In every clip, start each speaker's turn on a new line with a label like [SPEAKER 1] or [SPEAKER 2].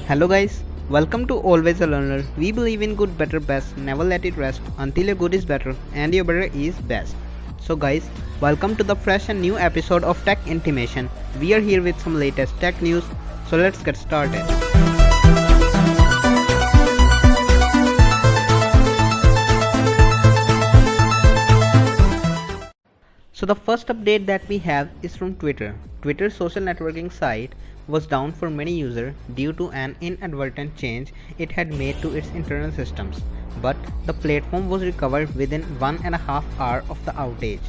[SPEAKER 1] Hello guys, welcome to Always a Learner. We believe in good, better, best. Never let it rest until your good is better and your better is best. So guys, welcome to the fresh and new episode of Tech Intimation. We are here with some latest tech news. So let's get started. So the first update that we have is from Twitter. Twitter's social networking site was down for many users due to an inadvertent change it had made to its internal systems, but the platform was recovered within 1.5 hours of the outage.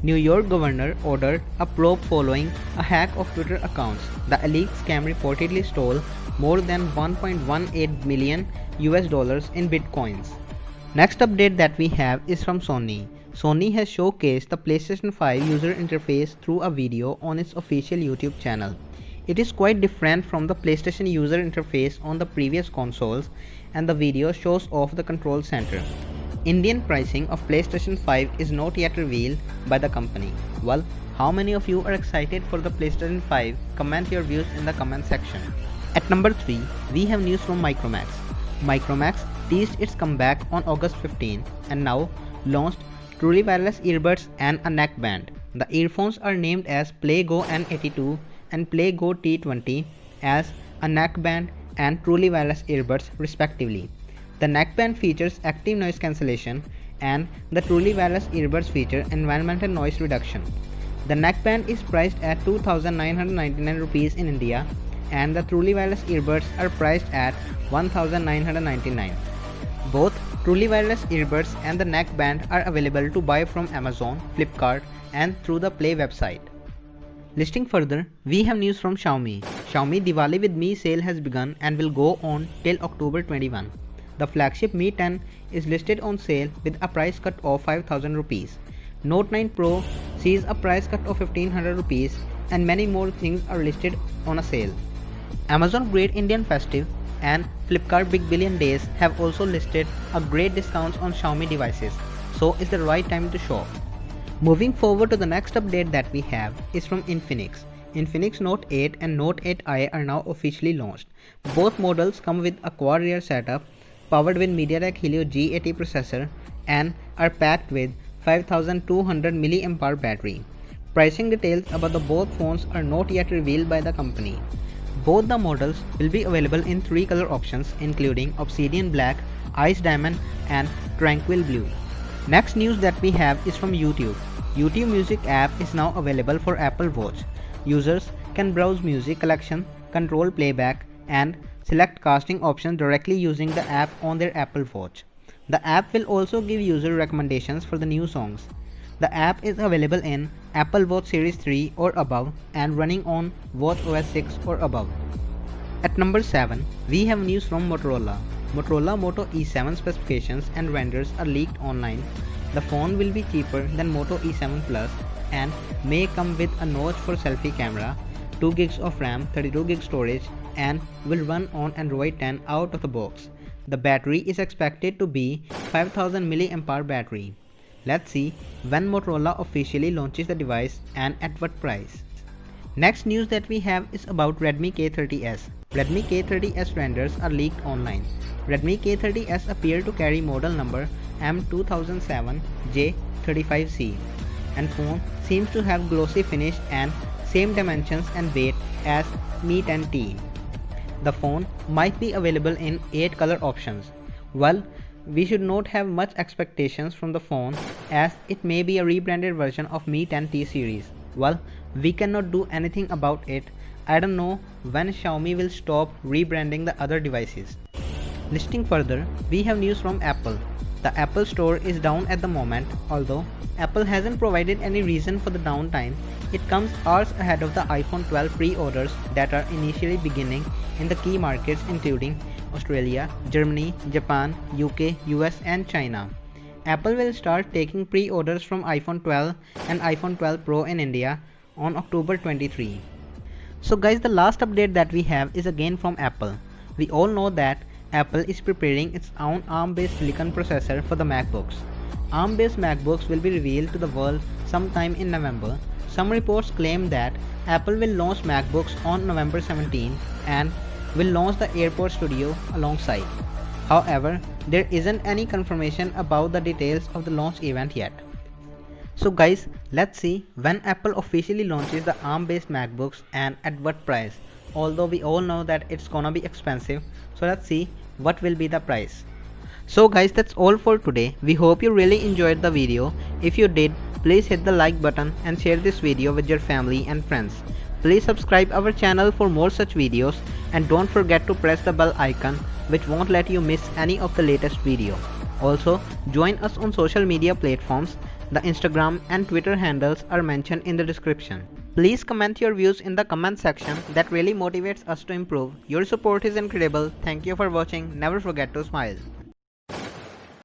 [SPEAKER 1] New York governor ordered a probe following a hack of Twitter accounts. The alleged scam reportedly stole more than 1.18 million US dollars in bitcoins. Next update that we have is from Sony. Sony has showcased the PlayStation 5 user interface through a video on its official YouTube channel. It is quite different from the PlayStation user interface on the previous consoles, and the video shows off the control center. Indian pricing of PlayStation 5 is not yet revealed by the company. Well, how many of you are excited for the PlayStation 5? Comment your views in the comment section. At number 3, we have news from Micromax. Micromax teased its comeback on August 15 and now launched truly wireless earbuds and a neckband. The earphones are named as PlayGo N82 and PlayGo T20 as a neckband and truly wireless earbuds respectively. The neckband features active noise cancellation and the truly wireless earbuds feature environmental noise reduction. The neckband is priced at 2,999 rupees in India and the truly wireless earbuds are priced at 1,999. Both truly wireless earbuds and the neckband are available to buy from Amazon, Flipkart and through the Play website. Listing further, we have news from Xiaomi. Xiaomi Diwali with Mi sale has begun and will go on till October 21. The flagship Mi 10 is listed on sale with a price cut of 5,000 rupees. Note 9 Pro sees a price cut of 1,500 rupees and many more things are listed on a sale. Amazon Great Indian Festive and Flipkart Big Billion Days have also listed a great discounts on Xiaomi devices, so it's the right time to shop. Moving forward to the next update that we have is from Infinix. Infinix Note 8 and Note 8i are now officially launched. Both models come with a quad rear setup powered with MediaTek Helio G80 processor and are packed with 5200 mAh battery. Pricing details about the both phones are not yet revealed by the company. Both the models will be available in 3 color options including Obsidian Black, Ice Diamond and Tranquil Blue. Next news that we have is from YouTube. YouTube Music app is now available for Apple Watch. Users can browse music collection, control playback and select casting options directly using the app on their Apple Watch. The app will also give user recommendations for the new songs. The app is available in Apple Watch Series 3 or above and running on watchOS 6 or above. At number 7, we have news from Motorola. Motorola Moto E7 specifications and renders are leaked online. The phone will be cheaper than Moto E7 Plus and may come with a notch for selfie camera, 2 GB of RAM, 32 GB storage and will run on Android 10 out of the box. The battery is expected to be 5000 mAh battery. Let's see when Motorola officially launches the device and at what price. Next news that we have is about Redmi K30s. Redmi K30s renders are leaked online. Redmi K30s appear to carry model number M2007J35C and phone seems to have glossy finish and same dimensions and weight as Mi 10T. The phone might be available in 8 color options. Well, we should not have much expectations from the phone as it may be a rebranded version of Mi 10T series. Well, we cannot do anything about it. I don't know when Xiaomi will stop rebranding the other devices. Listing further, we have news from Apple. The Apple Store is down at the moment, although Apple hasn't provided any reason for the downtime. It comes hours ahead of the iPhone 12 pre-orders that are initially beginning in the key markets including Australia, Germany, Japan, UK, US and China. Apple will start taking pre-orders from iPhone 12 and iPhone 12 Pro in India on October 23. So guys, the last update that we have is again from Apple. We all know that Apple is preparing its own ARM-based silicon processor for the MacBooks. ARM-based MacBooks will be revealed to the world sometime in November. Some reports claim that Apple will launch MacBooks on November 17 and will launch the AirPod Studio alongside. However, there isn't any confirmation about the details of the launch event yet. So guys, let's see when Apple officially launches the ARM-based MacBooks and at what price. Although we all know that it's gonna be expensive, so let's see what will be the price. So guys, that's all for today. We hope you really enjoyed the video. If you did, please hit the like button and share this video with your family and friends. Please subscribe our channel for more such videos and don't forget to press the bell icon which won't let you miss any of the latest video. Also, join us on social media platforms. The Instagram and Twitter handles are mentioned in the description. Please comment your views in the comment section, that really motivates us to improve. Your support is incredible. Thank you for watching. Never forget to smile.